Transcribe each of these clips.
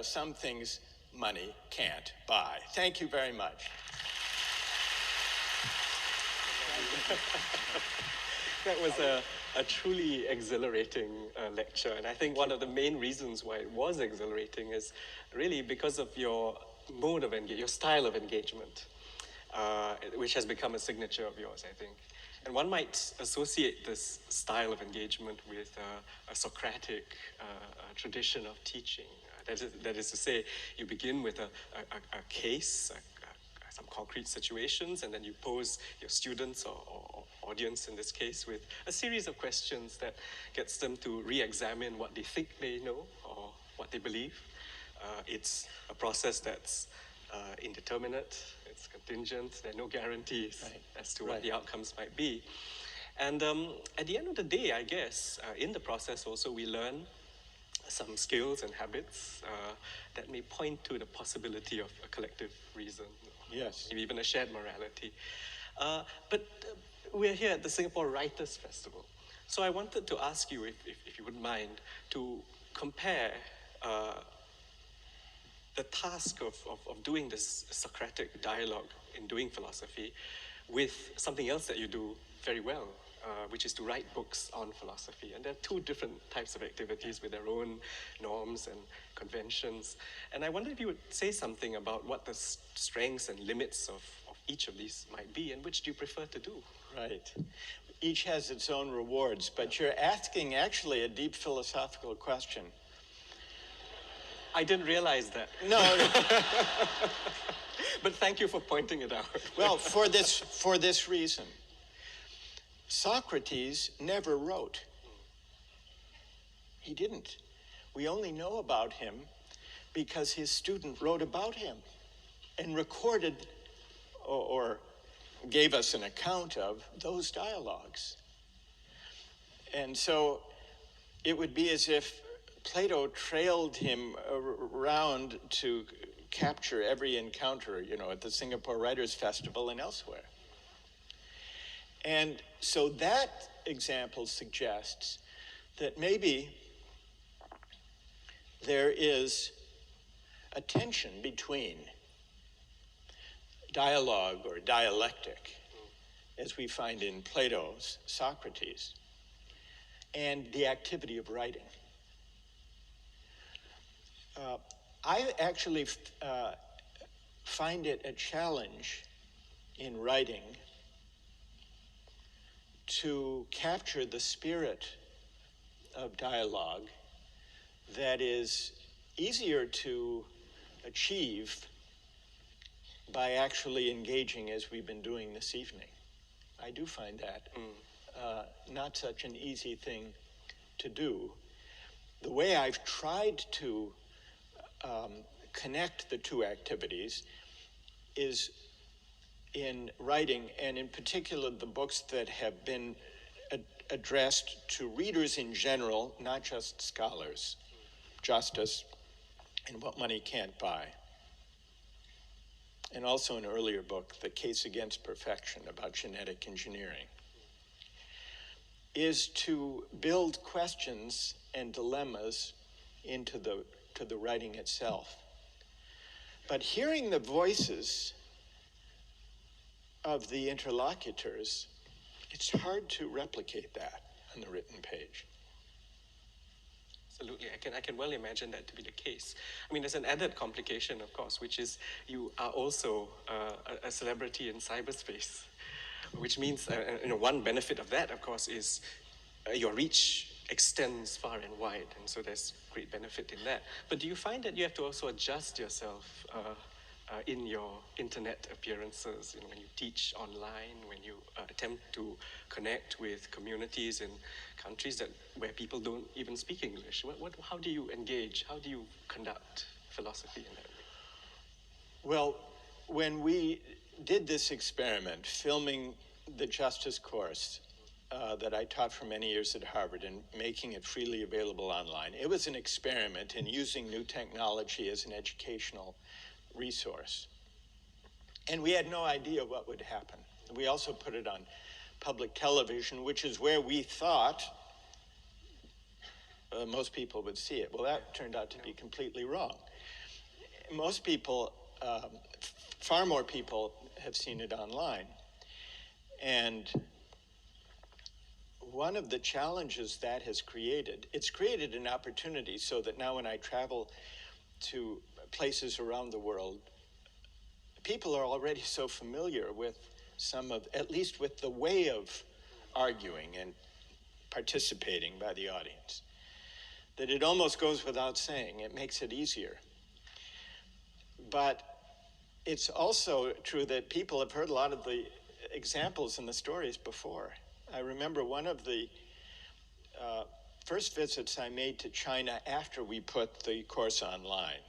are some things money can't buy. Thank you very much. That was a truly exhilarating lecture, and I think one of the main reasons why it was exhilarating is really because of your mode of engagement, your style of engagement, which has become a signature of yours, I think. And one might associate this style of engagement with a Socratic tradition of teaching. That is to say, you begin with a case, some concrete situations, and then you pose your students or audience in this case with a series of questions that gets them to re-examine what they think they know or what they believe. It's a process that's indeterminate, it's contingent, there are no guarantees as to what the outcomes might be. And at the end of the day, I guess, in the process also we learn some skills and habits that may point to the possibility of a collective reason. Yes. Maybe even a shared morality. But we're here at the Singapore Writers' Festival. So I wanted to ask you, if you wouldn't mind, to compare the task of doing this Socratic dialogue in doing philosophy with something else that you do very well, which is to write books on philosophy. And there are two different types of activities with their own norms and conventions. And I wonder if you would say something about what the strengths and limits of each of these might be, and which do you prefer to do? Right. Each has its own rewards, but you're asking actually a deep philosophical question. I didn't realize that. No. But thank you for pointing it out. Well, for this reason. Socrates never wrote. He didn't. We only know about him because his student wrote about him and recorded or gave us an account of those dialogues. And so it would be as if Plato trailed him around to capture every encounter, at the Singapore Writers' Festival and elsewhere. And so that example suggests that maybe there is a tension between dialogue or dialectic, as we find in Plato's Socrates, and the activity of writing. I actually find it a challenge in writing to capture the spirit of dialogue that is easier to achieve by actually engaging as we've been doing this evening. I do find that not such an easy thing to do. The way I've tried to connect the two activities is in writing, and in particular the books that have been addressed to readers in general, not just scholars, Justice and What Money Can't Buy, and also an earlier book, The Case Against Perfection, about genetic engineering, is to build questions and dilemmas into the writing itself. But hearing the voices of the interlocutors, it's hard to replicate that on the written page. Absolutely, I can well imagine that to be the case. I mean, there's an added complication, of course, which is you are also a celebrity in cyberspace, which means one benefit of that, of course, is your reach extends far and wide, and so there's great benefit in that. But do you find that you have to also adjust yourself in your internet appearances, when you teach online, when you attempt to connect with communities in countries where people don't even speak English? How do you engage? How do you conduct philosophy in that way? Well, when we did this experiment, filming the Justice course that I taught for many years at Harvard and making it freely available online, it was an experiment in using new technology as an educational resource. And we had no idea what would happen. We also put it on public television, which is where we thought most people would see it. Well, that turned out to be completely wrong. most people, far more people have seen it online. And one of the challenges that has created, it's created an opportunity so that now when I travel to places around the world, people are already so familiar with some of, at least with the way of arguing and participating by the audience, that it almost goes without saying. It makes it easier. But it's also true that people have heard a lot of the examples and the stories before. I remember one of the first visits I made to China after we put the course online.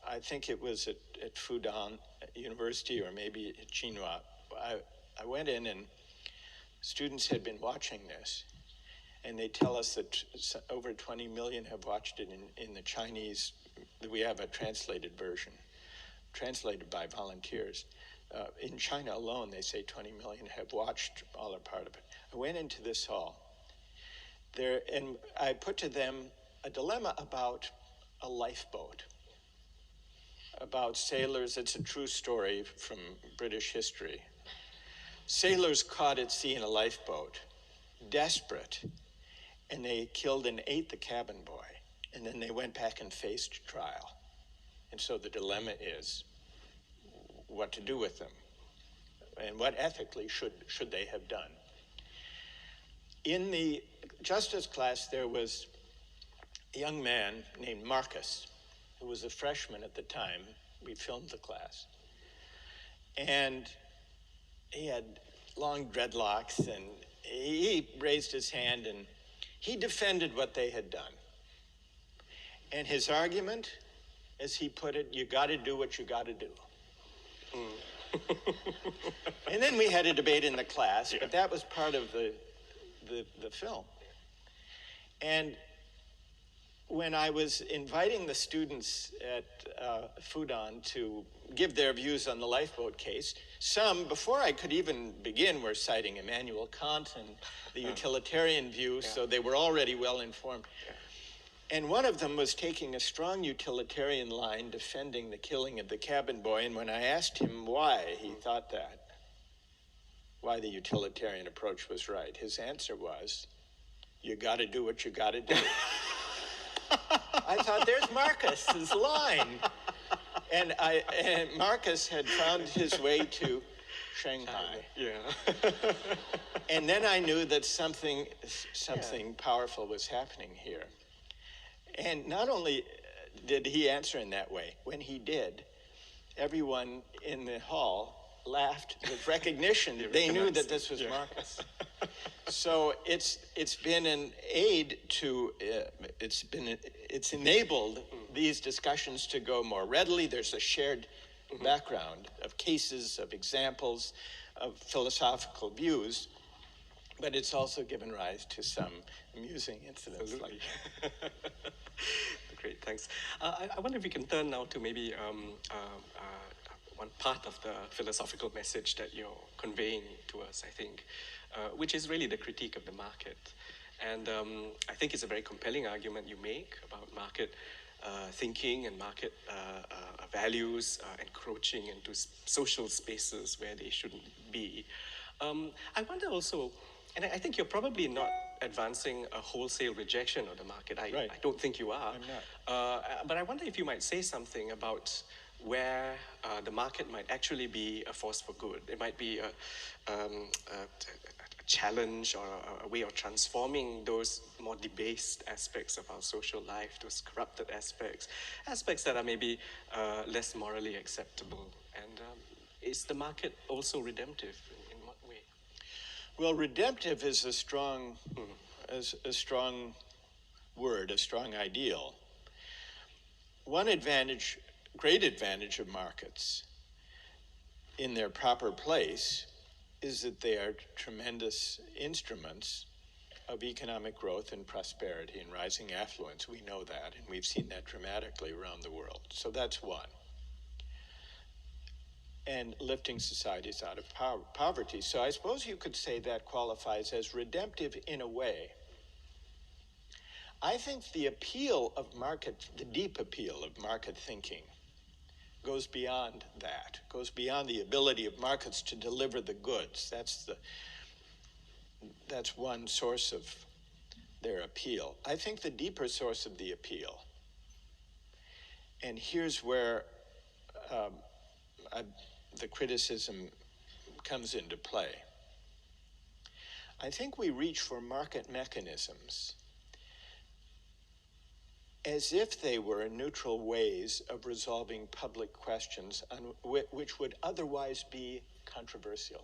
I think it was at Fudan University or maybe at Tsinghua. I went in and students had been watching this, and they tell us that over 20 million have watched it in the Chinese. We have a translated version, translated by volunteers. In China alone, they say 20 million have watched all or part of it. I went into this hall there, and I put to them a dilemma about a lifeboat, about sailors. It's a true story from British history. Sailors caught at sea in a lifeboat, desperate, and they killed and ate the cabin boy, and then they went back and faced trial. And so the dilemma is what to do with them, and what ethically should they have done. In the justice class, there was a young man named Marcus, who was a freshman at the time. We filmed the class. And he had long dreadlocks, and he raised his hand, and he defended what they had done. And his argument, as he put it, you got to do what you got to do. And then we had a debate in the class, but that was part of the film. And when I was inviting the students at Fudan to give their views on the lifeboat case, some, before I could even begin, were citing Immanuel Kant and the utilitarian view, so they were already well informed. And one of them was taking a strong utilitarian line defending the killing of the cabin boy, and when I asked him why he thought that, why the utilitarian approach was right, his answer was, you got to do what you got to do. I thought, there's Marcus's line. And Marcus had found his way to Shanghai. Yeah. And then I knew that something powerful was happening here. And not only did he answer in that way, when he did, everyone in the hall laughed with recognition. They knew that this was Marcus. So it's been an aid to, it's enabled these discussions to go more readily. There's a shared background of cases, of examples, of philosophical views, but it's also given rise to some amusing incidents. Absolutely. Like Great, thanks. I wonder if we can turn now to maybe one part of the philosophical message that you're conveying to us, I think, which is really the critique of the market. And I think it's a very compelling argument you make about market thinking and market values encroaching into social spaces where they shouldn't be. I wonder also, and I think you're probably not advancing a wholesale rejection of the market. I don't think you are. I'm not. But I wonder if you might say something about where the market might actually be a force for good. It might be a challenge or a way of transforming those more debased aspects of our social life, those corrupted aspects that are maybe less morally acceptable. And is the market also redemptive? In what way? Well, redemptive is a strong word, a strong ideal. One advantage, great advantage of markets in their proper place is that they are tremendous instruments of economic growth and prosperity and rising affluence. We know that, and we've seen that dramatically around the world. So that's one. And lifting societies out of poverty. So I suppose you could say that qualifies as redemptive in a way. I think the appeal of the deep appeal of market thinking goes beyond that, goes beyond the ability of markets to deliver the goods. That's one source of their appeal. I think the deeper source of the appeal, and here's where the criticism comes into play. I think we reach for market mechanisms as if they were neutral ways of resolving public questions which would otherwise be controversial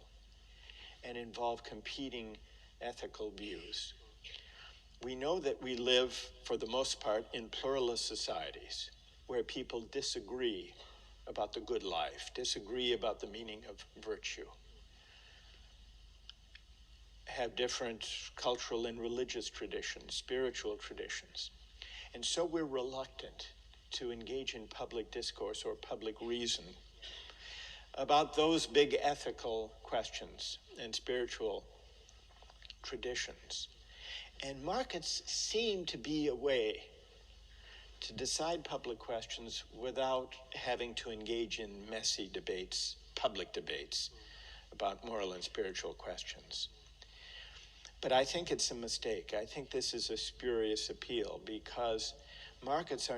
and involve competing ethical views. We know that we live, for the most part, in pluralist societies where people disagree about the good life, disagree about the meaning of virtue, have different cultural and religious traditions, spiritual traditions. And so we're reluctant to engage in public discourse or public reason about those big ethical questions and spiritual traditions. And markets seem to be a way to decide public questions without having to engage in messy debates, public debates about moral and spiritual questions. But I think it's a mistake. I think this is a spurious appeal because markets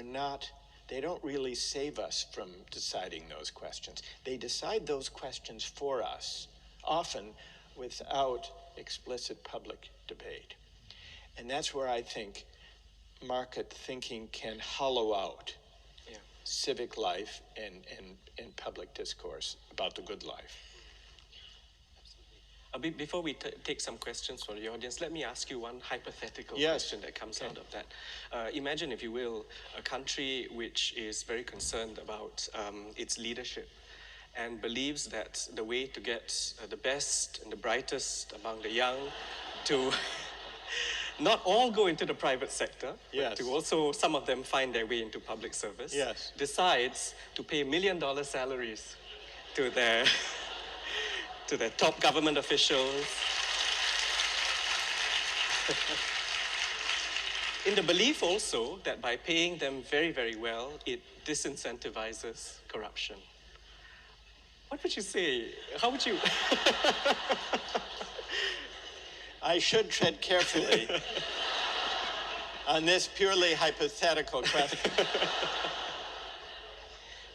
they don't really save us from deciding those questions. They decide those questions for us, often without explicit public debate. And that's where I think market thinking can hollow out civic life and public discourse about the good life. Before we take some questions from the audience, let me ask you one hypothetical question that comes out of that. Imagine, if you will, a country which is very concerned about its leadership and believes that the way to get the best and the brightest among the young to not all go into the private sector, but to also some of them find their way into public service, decides to pay $1 million salaries to their top government officials, in the belief also that by paying them very, very well, it disincentivizes corruption. What would you say? How would you? I should tread carefully on this purely hypothetical question.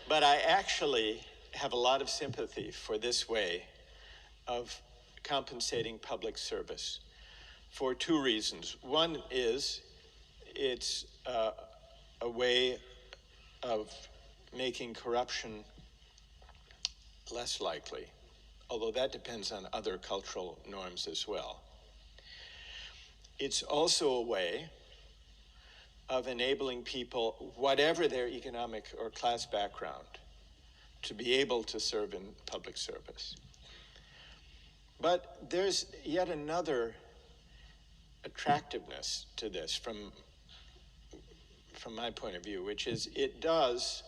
But I actually have a lot of sympathy for this way of compensating public service for two reasons. One is it's a way of making corruption less likely, although that depends on other cultural norms as well. It's also a way of enabling people, whatever their economic or class background, to be able to serve in public service. But there's yet another attractiveness to this from my point of view, which is it does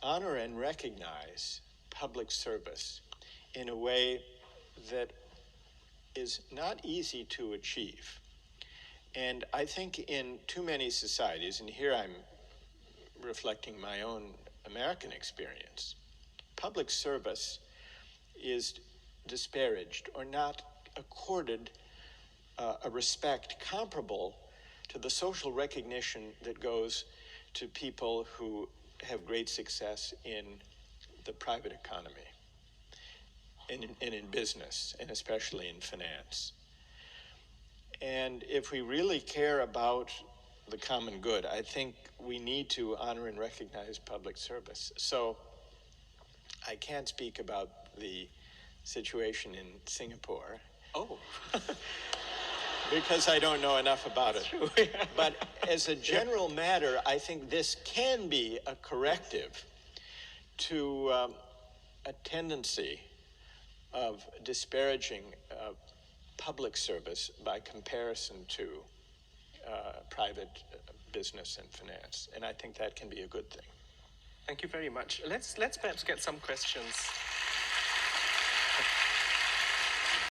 honor and recognize public service in a way that is not easy to achieve. And I think in too many societies, and here I'm reflecting my own American experience, public service is disparaged or not accorded a respect comparable to the social recognition that goes to people who have great success in the private economy and in business, and especially in finance. And if we really care about the common good, I think we need to honor and recognize public service. So I can't speak about the situation in Singapore. Oh. Because I don't know enough about it. True. But as a general matter, I think this can be a corrective to a tendency of disparaging public service by comparison to private business and finance. And I think that can be a good thing. Thank you very much. Let's perhaps get some questions